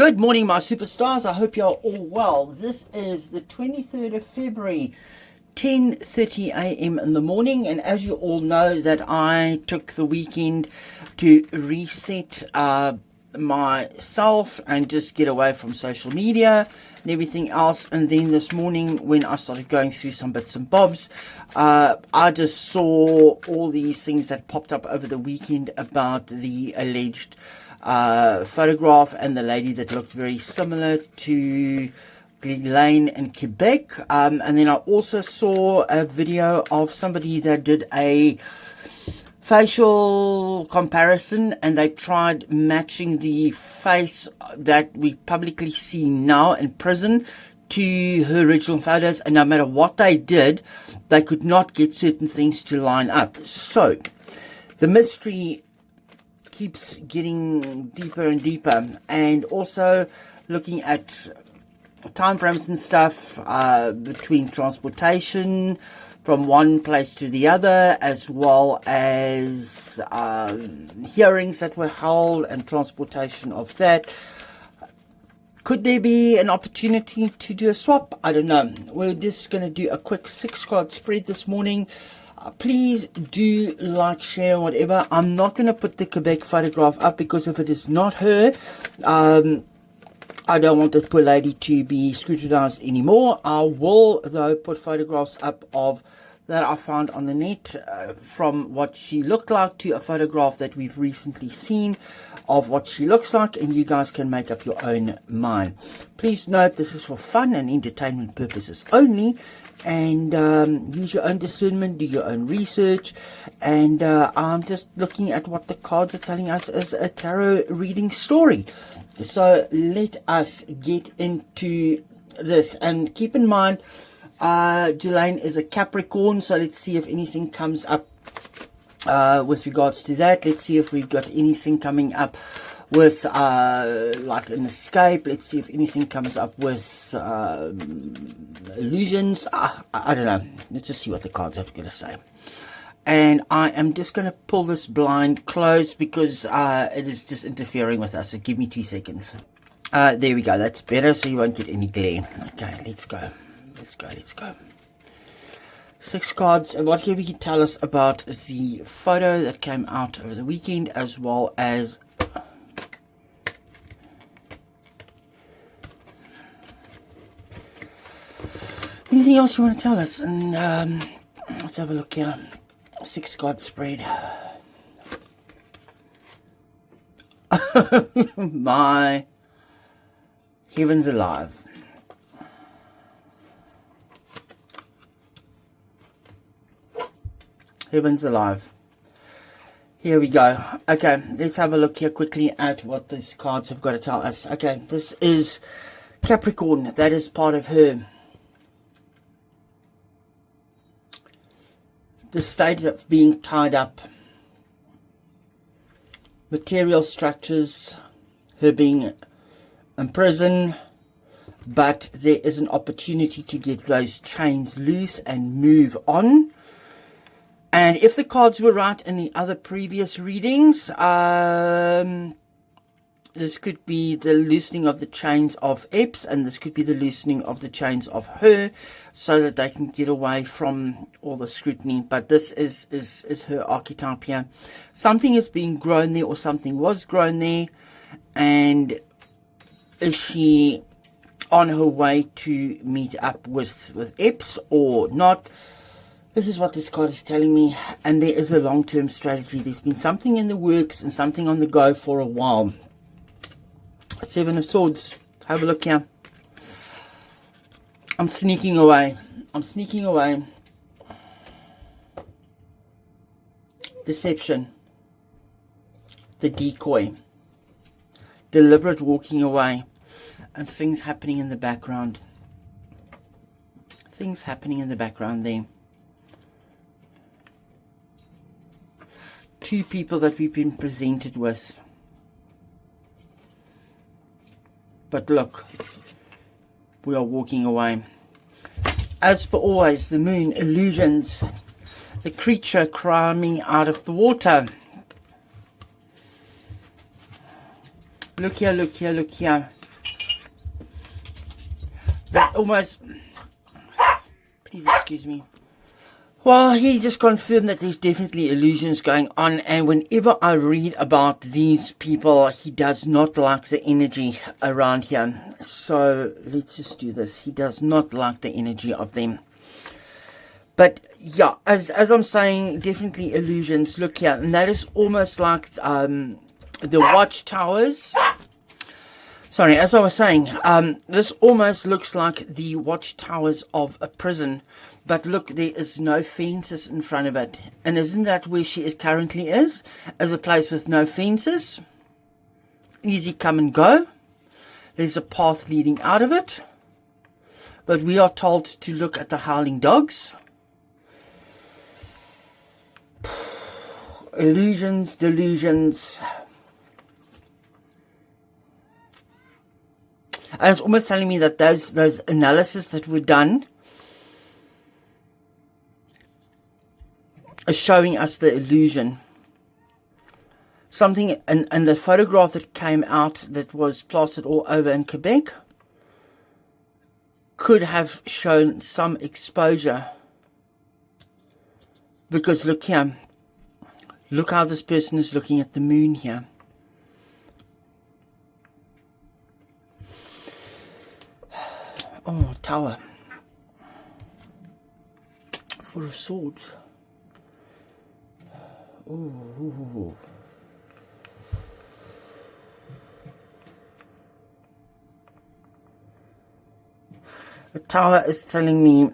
Good morning, my superstars. I hope you're all well. This is the 23rd of February, 10:30 a.m. in the morning. And as you all know, that I took the weekend to reset myself and just get away from social media and everything else. And then this morning, when I started going through some bits and bobs, I just saw all these things that popped up over the weekend about the alleged photograph and the lady that looked very similar to Ghislaine in Quebec. And then I also saw a video of somebody that did a facial comparison, and they tried matching the face that we publicly see now in prison to her original photos, and no matter what they did, they could not get certain things to line up. So the mystery keeps getting deeper and deeper, and also looking at time frames and stuff between transportation from one place to the other, as well as hearings that were held and transportation of that. Could there be an opportunity to do a swap? I don't know. We're just going to do a quick 6-card spread this morning. Please do like, share, whatever. I'm not going to put the Quebec photograph up because if it is not her, I don't want the poor lady to be scrutinized anymore. I will, though, put photographs up of that I found on the net from what she looked like to a photograph that we've recently seen of what she looks like, and you guys can make up your own mind. Please note this is for fun and entertainment purposes only, and use your own discernment, do your own research. And I'm just looking at what the cards are telling us as a tarot reading story. So let us get into this, and keep in mind Ghislaine is a Capricorn, so let's see if anything comes up with regards to that. Let's see if we've got anything coming up with like an escape. Let's see if anything comes up with illusions. I don't know. Let's just see what the cards are going to say. And I am just going to pull this blind closed because it is just interfering with us. So give me 2 seconds. There we go. That's better, so you won't get any glare. Okay, let's go. Let's go. 6 cards, and what can you tell us about the photo that came out over the weekend, as well as anything else you want to tell us? And let's have a look here. 6-card spread. My heavens alive. Heavens alive. Here we go. Okay, let's have a look here quickly at what these cards have got to tell us. Okay, this is Capricorn. That is part of her. The state of being tied up. Material structures. Her being in prison. But there is an opportunity to get those chains loose and move on. And if the cards were right in the other previous readings, this could be the loosening of the chains of Epps, and this could be the loosening of the chains of her, so that they can get away from all the scrutiny. But this is her archetype here. Something is being grown there, or something was grown there. And is she on her way to meet up with Epps or not? This is what this card is telling me, and there is a long-term strategy. There's been something in the works and something on the go for a while. 7 of Swords. Have a look here. I'm sneaking away. I'm sneaking away. Deception. The decoy. Deliberate walking away. And things happening in the background. Things happening in the background there. 2 people that we've been presented with. But look, we are walking away. As per always, the moon, illusions. The creature climbing out of the water. Look here, look here, look here. That almost... Please excuse me. Well, he just confirmed that there's definitely illusions going on, and whenever I read about these people, he does not like the energy around here. So let's just do this. He does not like the energy of them. But yeah, as I'm saying, definitely illusions. Look here, and that is almost like the watchtowers. Sorry, as I was saying, this almost looks like the watchtowers of a prison. But look, there is no fences in front of it. And isn't that where she currently is? As a place with no fences. Easy come and go. There's a path leading out of it. But we are told to look at the howling dogs. Illusions, delusions. And it's almost telling me that those analysis that were done is showing us the illusion. Something, and the photograph that came out that was plastered all over in Quebec could have shown some exposure. Because look here. Look how this person is looking at the moon here. Oh, tower. Four of swords. Ooh. The tower is telling me,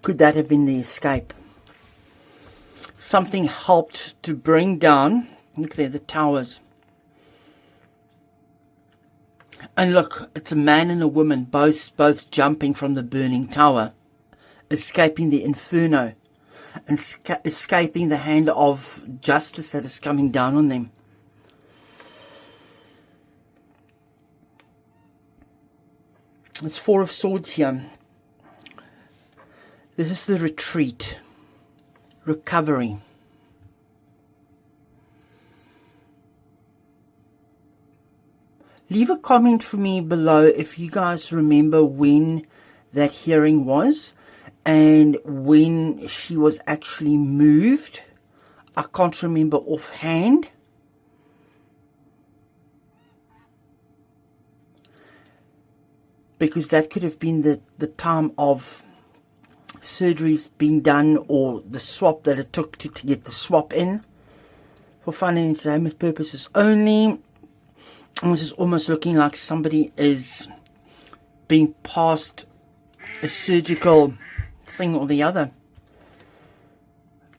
could that have been the escape? Something helped to bring down, look there, the towers. And look, it's a man and a woman, both jumping from the burning tower, escaping the inferno, and escaping the hand of justice that is coming down on them. It's Four of Swords here. This is the retreat, recovery. Leave a comment for me below if you guys remember when that hearing was and when she was actually moved. I can't remember offhand. Because that could have been the time of surgeries being done, or the swap that it took to get the swap in. For fun and entertainment purposes only. And this is almost looking like somebody is being passed a surgical thing or the other.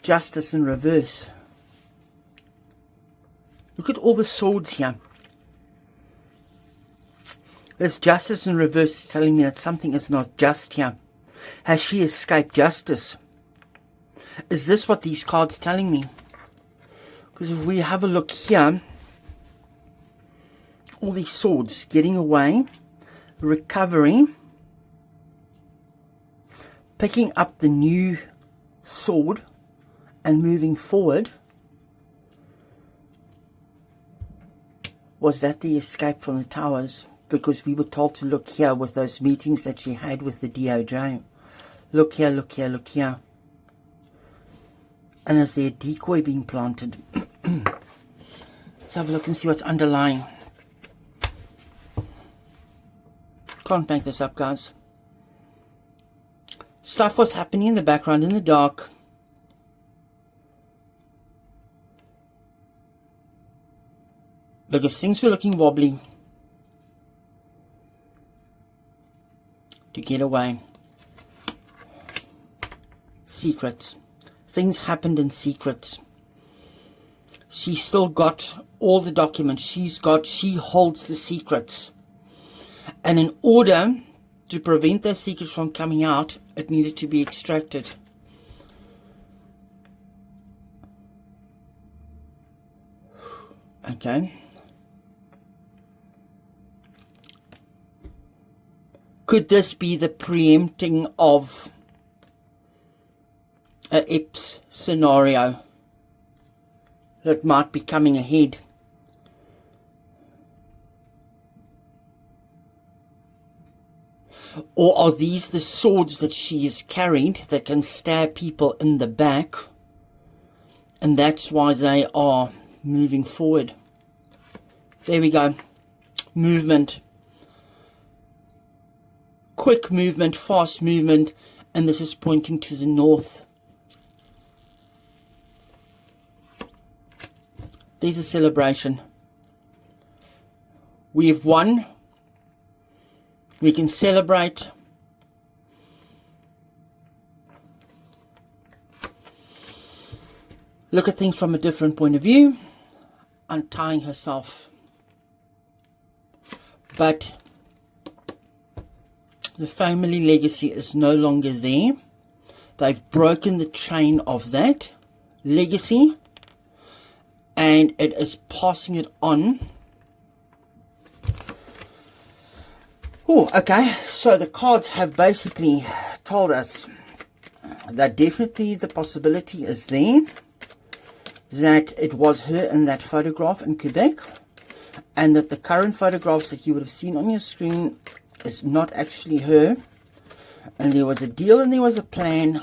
Justice in reverse. Look at all the swords here. This justice in reverse is telling me that something is not just here. Has she escaped justice? Is this what these cards are telling me? Because if we have a look here, all these swords, getting away, recovery, picking up the new sword and moving forward. Was that the escape from the towers? Because we were told to look here with those meetings that she had with the DOJ. Look here, look here, look here. And is there a decoy being planted? Let's have a look and see what's underlying. Can't make this up, guys. Stuff was happening in the background in the dark. Because things were looking wobbly. To get away. Secrets. Things happened in secrets. She still got all the documents. She holds the secrets. And in order to prevent those secrets from coming out, it needed to be extracted. Okay. Could this be the preempting of a Epps scenario that might be coming ahead? Or are these the swords that she has carried that can stab people in the back? And that's why they are moving forward. There we go. Movement. Quick movement, fast movement. And this is pointing to the north. There's a celebration. We have won. We can celebrate. Look at things from a different point of view. Untying herself. But the family legacy is no longer there. They've broken the chain of that legacy. And it is passing it on. Oh, okay. So the cards have basically told us that definitely the possibility is there that it was her in that photograph in Quebec, and that the current photographs that you would have seen on your screen is not actually her. And there was a deal and there was a plan.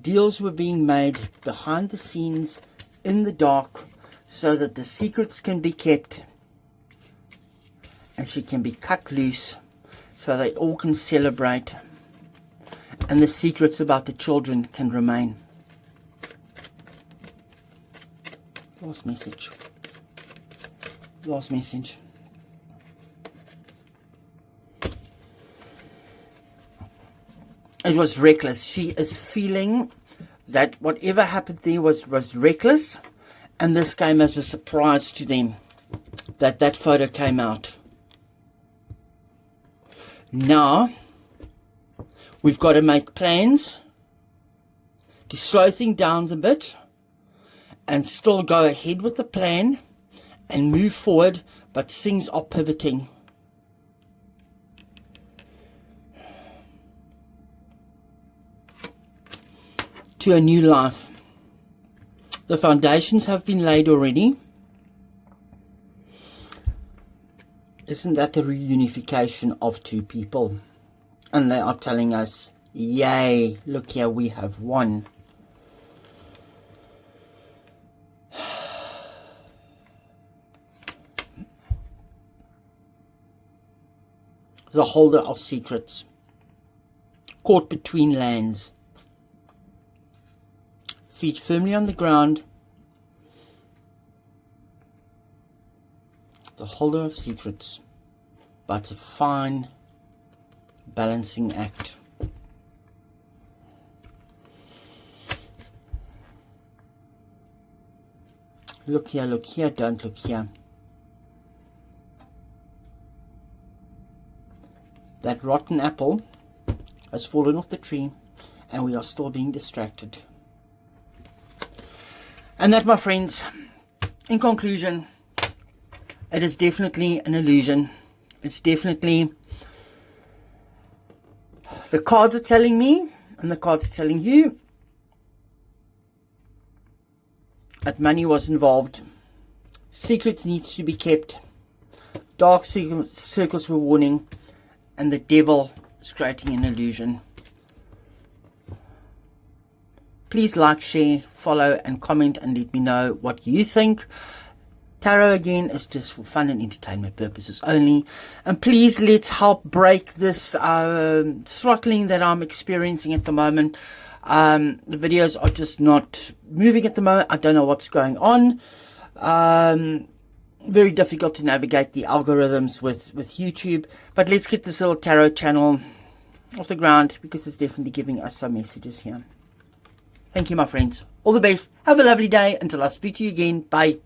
Deals were being made behind the scenes in the dark so that the secrets can be kept and she can be cut loose so they all can celebrate and the secrets about the children can remain. Last message. Last message. It was reckless. She is feeling that whatever happened there was reckless, and this came as a surprise to them that that photo came out. Now we've got to make plans to slow things down a bit and still go ahead with the plan and move forward, but things are pivoting. To a new life. The foundations have been laid already. Isn't that the reunification of two people? And they are telling us, yay, look here, we have won. The holder of secrets. Caught between lands. Feet firmly on the ground. The holder of secrets. But it's a fine balancing act. Look here, don't look here. That rotten apple has fallen off the tree and we are still being distracted. And that, my friends, in conclusion, it is definitely an illusion. It's definitely, the cards are telling me, and the cards are telling you, that money was involved. Secrets needs to be kept. Dark circles were warning, and the devil is creating an illusion. Please like, share, follow, and comment, and let me know what you think. Tarot, again, is just for fun and entertainment purposes only. And please, let's help break this throttling that I'm experiencing at the moment. The videos are just not moving at the moment. I don't know what's going on. Very difficult to navigate the algorithms with YouTube. But let's get this little tarot channel off the ground, because it's definitely giving us some messages here. Thank you, my friends. All the best. Have a lovely day. Until I speak to you again. Bye.